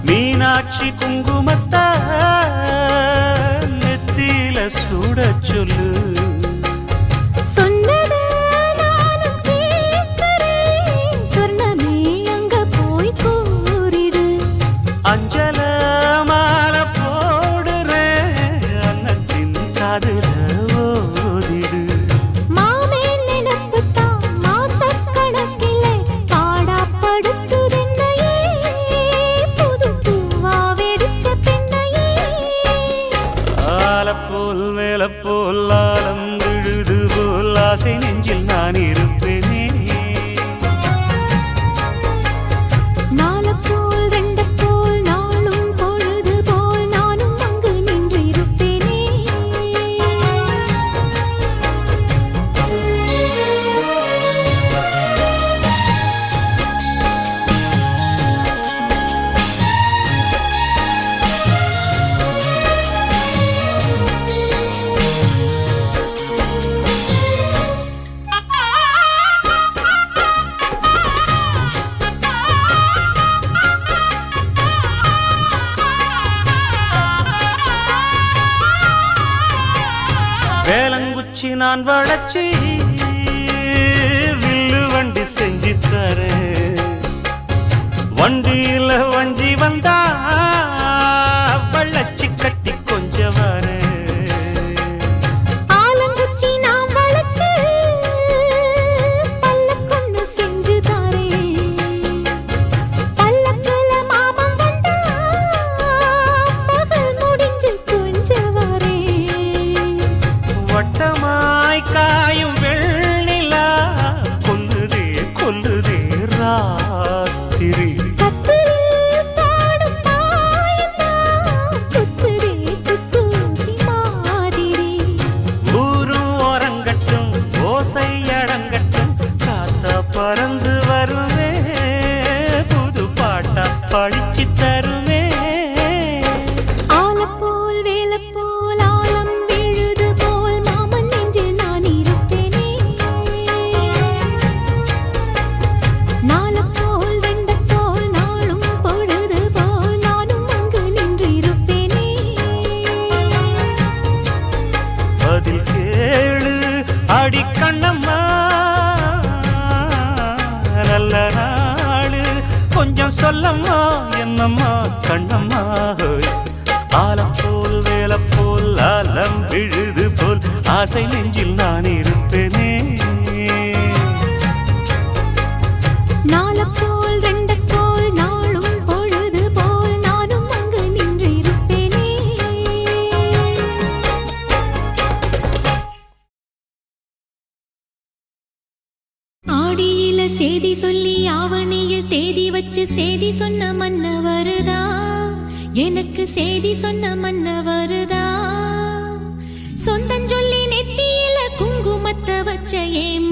மீனாட்சி குங்குமத்த நெத்தியில சூட சொல்லு. சொன்னத நானும் கேட்கிறேன், சொர்ணமே அங்க போய் கூறிடு. அஞ்சல மாலை போடுறேன், அன்னத்தின் காதுல ஓதிடு. மாமே நினைப்புத்தான் மாசக்கணக்கிலே பாடாப்படுத்துதென்னையே, புது பூவா வெடிச்ச பெண்ணையே. ஆலப்போல் மேலப்போல் ஆலம் விழுது போல் ஆசை நெஞ்சில் நான் இருப்பேனே. நாலப்போல் ரெண்டப்போல் நாளும் பொழுது போல் நானும் அங்கு நின்று இருப்பேனே. வேலங்குச்சி நான் வளச்சி வில்லு வண்டி செஞ்சு தரேன். வண்டியில வஞ்சி வந்தா வள்ளச்சி கட்டி கொஞ்சம் வரேன். ஆலங்குச்சி நான் வளைச்சு பல்லக்கொன்னு செஞ்சு தாரேன். பல்லக்குல மாமன் வந்தா பகல் முடிஞ்சு கொஞ்சம் வரேன். வட்டமாய் காயும் வெள்ளிலா கொல்லுதே கொல்லுதே ராத்திரி. கத்திரில் பாடும் தாயந்தான் குத்துதே குத்தூசி மாதிரி. ஊரும் ஓரங்கட்டும் ஓசை அடங்கட்டும், காத்தா பறந்து வருவே புது பாட்டா படிச்சு தருவே. ஆலப்போல் வேலப்போல் ஆலம் விழுது போல் மாமன் நெஞ்சில் நான் இருப்பேனே. நாலப்போல் ரெண்டப்போல் நாளும் பொழுது போல் நானும் அங்கு நின்று இருப்பேனே. பதில் கேளு அடி கண்ணம்மா, நல்ல நாளு கொஞ்சம் சொல்லம்மா என்னம்மா கண்ணம்மா. ஆலம் போல் வேலப்போல் ஆலம் விழுது போல் ஆசை நெஞ்சில் நான் இருப்பேனே. நாலப்போல் ரெண்டப்போல் நாளும் பொழுது போல் நானும் அங்கு நின்று இருப்பேனே. ஆடியில சேதி சொல்லி ஆவணியில் தேதி வச்சு சேதி சொன்ன மன்ன வருதா, எனக்கு சேதி சொன்ன மன்ன வருதா. சொந்தம் சொல்லி நெத்தியில குங்குமத்தை வச்ச ஏன்